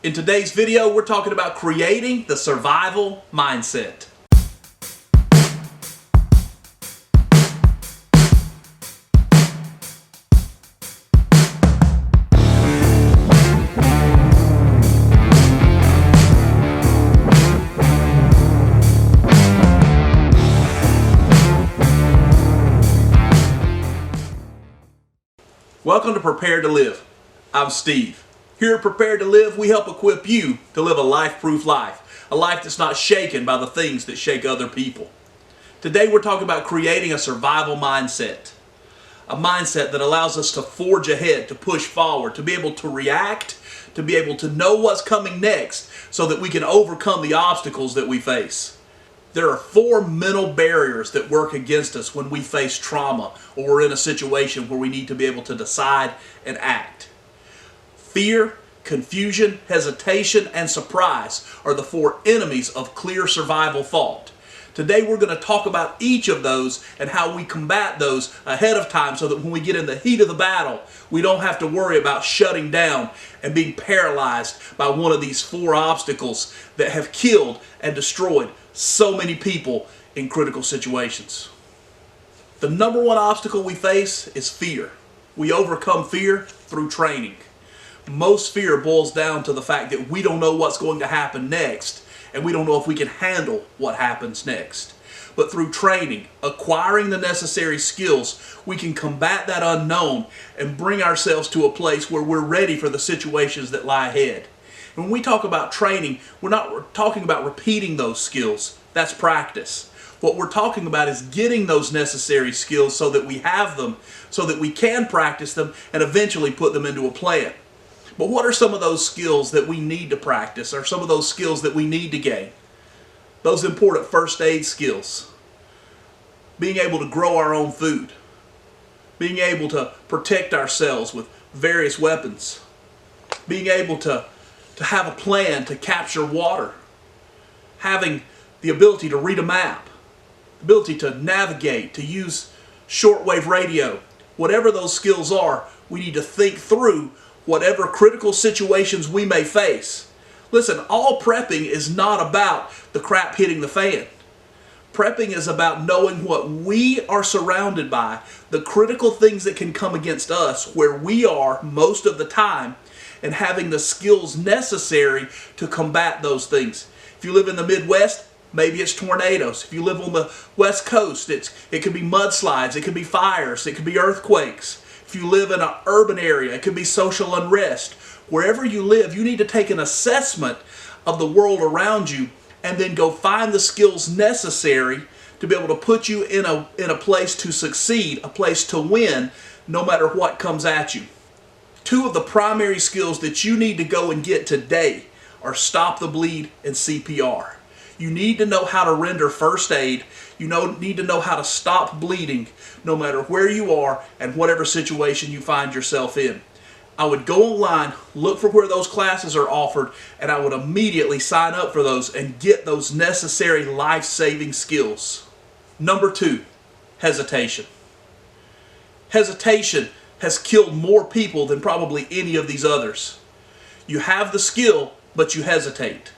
In today's video, we're talking about creating the survival mindset. Welcome to Prepare to Live. I'm Steve. Here at Prepare to Live, we help equip you to live a life-proof life, a life that's not shaken by the things that shake other people. Today we're talking about creating a survival mindset, a mindset that allows us to forge ahead, to push forward, to be able to react, to be able to know what's coming next so that we can overcome the obstacles that we face. There are 4 mental barriers that work against us when we face trauma or we're in a situation where we need to be able to decide and act. Fear, confusion, hesitation, and surprise are the 4 enemies of clear survival thought. Today we're going to talk about each of those and how we combat those ahead of time so that when we get in the heat of the battle, we don't have to worry about shutting down and being paralyzed by one of these 4 obstacles that have killed and destroyed so many people in critical situations. The number 1 obstacle we face is fear. We overcome fear through training. Most fear boils down to the fact that we don't know what's going to happen next, and we don't know if we can handle what happens next. But through training, acquiring the necessary skills, we can combat that unknown and bring ourselves to a place where we're ready for the situations that lie ahead. When we talk about training, we're not talking about repeating those skills. That's practice. What we're talking about is getting those necessary skills so that we have them, so that we can practice them and eventually put them into a plan. But what are some of those skills that we need to practice, or some of those skills that we need to gain? Those important first aid skills. Being able to grow our own food. Being able to protect ourselves with various weapons. Being able to have a plan to capture water. Having the ability to read a map. The ability to navigate, to use shortwave radio. Whatever those skills are, we need to think through whatever critical situations we may face. Listen, all prepping is not about the crap hitting the fan. Prepping is about knowing what we are surrounded by, the critical things that can come against us where we are most of the time, and having the skills necessary to combat those things. If you live in the Midwest, maybe it's tornadoes. If you live on the West Coast, it could be mudslides, it could be fires, it could be earthquakes. If you live in an urban area, it could be social unrest. Wherever you live, you need to take an assessment of the world around you and then go find the skills necessary to be able to put you in a place to succeed, a place to win, no matter what comes at you. 2 of the primary skills that you need to go and get today are stop the bleed and CPR. You need to know how to render first aid. You need to know how to stop bleeding no matter where you are and whatever situation you find yourself in. I would go online, look for where those classes are offered, and I would immediately sign up for those and get those necessary life-saving skills. Number 2, hesitation. Hesitation has killed more people than probably any of these others. You have the skill, but you hesitate.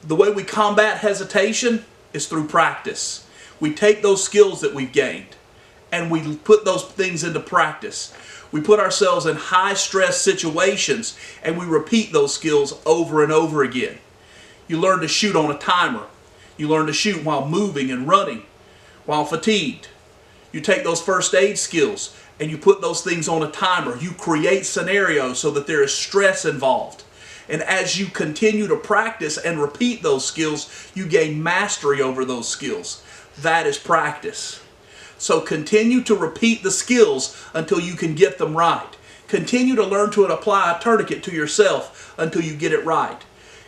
The way we combat hesitation is through practice. We take those skills that we've gained and we put those things into practice. We put ourselves in high stress situations and we repeat those skills over and over again. You learn to shoot on a timer. You learn to shoot while moving and running, while fatigued. You take those first aid skills and you put those things on a timer. You create scenarios so that there is stress involved. And as you continue to practice and repeat those skills, you gain mastery over those skills. That is practice. So continue to repeat the skills until you can get them right. Continue to learn to apply a tourniquet to yourself until you get it right.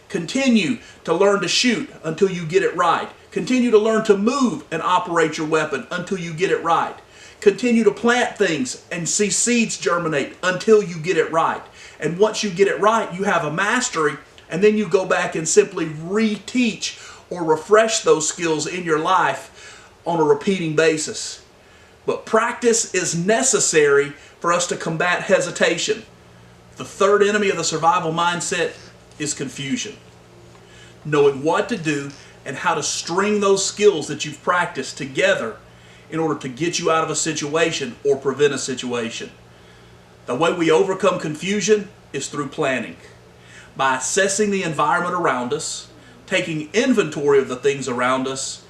Continue to learn to shoot until you get it right. Continue to learn to move and operate your weapon until you get it right. Continue to plant things and see seeds germinate until you get it right. And once you get it right, you have a mastery, and then you go back and simply reteach or refresh those skills in your life on a repeating basis. But practice is necessary for us to combat hesitation. The third enemy of the survival mindset is confusion. Knowing what to do and how to string those skills that you've practiced together in order to get you out of a situation or prevent a situation. The way we overcome confusion is through planning. By assessing the environment around us, taking inventory of the things around us,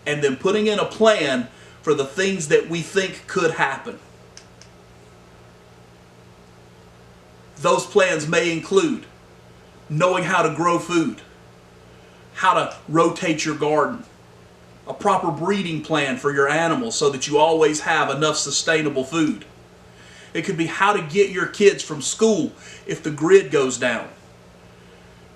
and then putting in a plan for the things that we think could happen. Those plans may include knowing how to grow food, how to rotate your garden, a proper breeding plan for your animals so that you always have enough sustainable food. It could be how to get your kids from school if the grid goes down.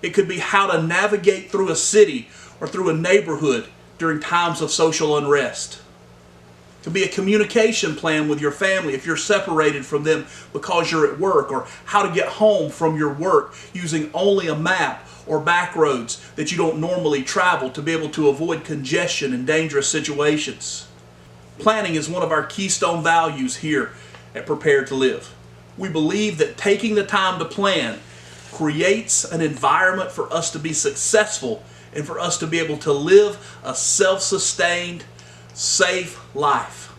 It could be how to navigate through a city or through a neighborhood during times of social unrest. It could be a communication plan with your family if you're separated from them because you're at work, or how to get home from your work using only a map or back roads that you don't normally travel to be able to avoid congestion and dangerous situations. Planning is one of our keystone values here at Prepare to Live. We believe that taking the time to plan creates an environment for us to be successful and for us to be able to live a self-sustained, safe life.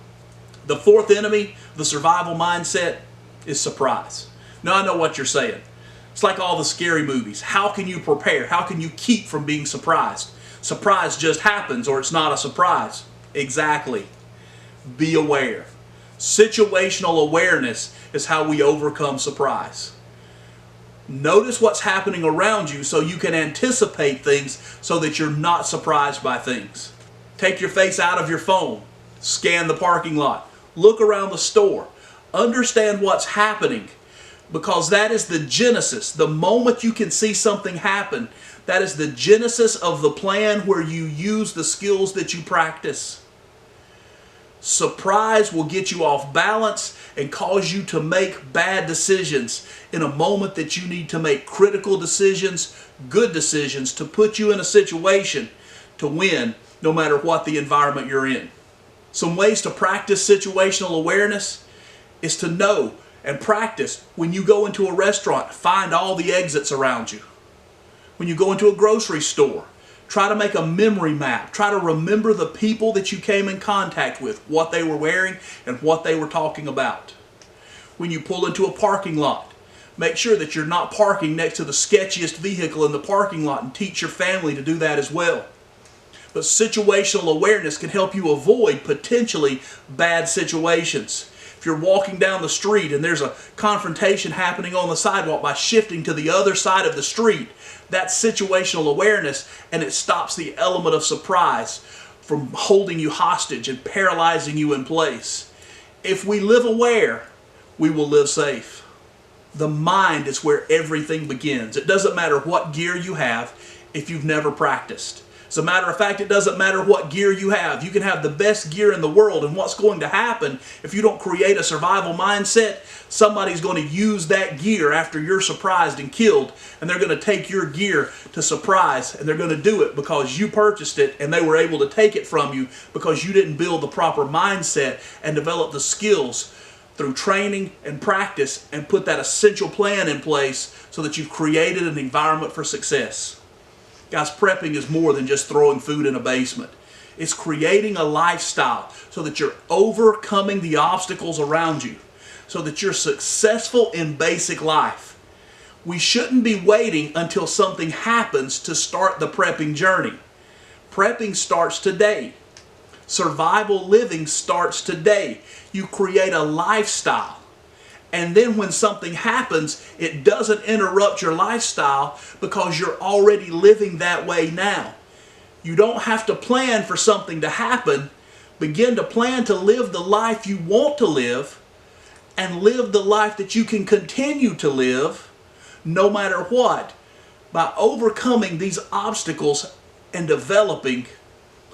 The fourth enemy, the survival mindset, is surprise. Now I know what you're saying. It's like all the scary movies. How can you prepare? How can you keep from being surprised? Surprise just happens, or it's not a surprise. Exactly. Be aware. Situational awareness is how we overcome surprise. Notice what's happening around you so you can anticipate things so that you're not surprised by things. Take your face out of your phone. Scan the parking lot. Look around the store. Understand what's happening, because that is the genesis. The moment you can see something happen, that is the genesis of the plan where you use the skills that you practice. Surprise will get you off balance and cause you to make bad decisions in a moment that you need to make critical decisions, good decisions, to put you in a situation to win no matter what the environment you're in. Some ways to practice situational awareness is to know and practice when you go into a restaurant, find all the exits around you. When you go into a grocery store, try to make a memory map. Try to remember the people that you came in contact with, what they were wearing, and what they were talking about. When you pull into a parking lot, make sure that you're not parking next to the sketchiest vehicle in the parking lot, and teach your family to do that as well. But situational awareness can help you avoid potentially bad situations. If you're walking down the street and there's a confrontation happening on the sidewalk, by shifting to the other side of the street, that's situational awareness, and it stops the element of surprise from holding you hostage and paralyzing you in place. If we live aware, we will live safe. The mind is where everything begins. It doesn't matter what gear you have if you've never practiced. As a matter of fact, it doesn't matter what gear you have. You can have the best gear in the world, and what's going to happen if you don't create a survival mindset, somebody's going to use that gear after you're surprised and killed, and they're going to take your gear to surprise, and they're going to do it because you purchased it and they were able to take it from you because you didn't build the proper mindset and develop the skills through training and practice and put that essential plan in place so that you've created an environment for success. Guys, prepping is more than just throwing food in a basement. It's creating a lifestyle so that you're overcoming the obstacles around you, so that you're successful in basic life. We shouldn't be waiting until something happens to start the prepping journey. Prepping starts today. Survival living starts today. You create a lifestyle. And then when something happens, it doesn't interrupt your lifestyle because you're already living that way now. You don't have to plan for something to happen. Begin to plan to live the life you want to live, and live the life that you can continue to live no matter what, by overcoming these obstacles and developing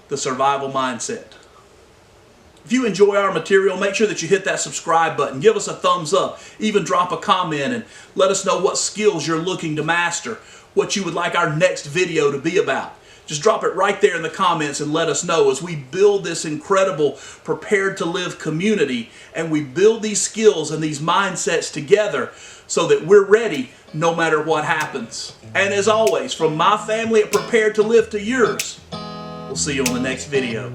the survival mindset. If you enjoy our material, make sure that you hit that subscribe button. Give us a thumbs up. Even drop a comment and let us know what skills you're looking to master, what you would like our next video to be about. Just drop it right there in the comments and let us know as we build this incredible Prepared to Live community and we build these skills and these mindsets together so that we're ready no matter what happens. And as always, from my family at Prepared to Live to yours, we'll see you on the next video.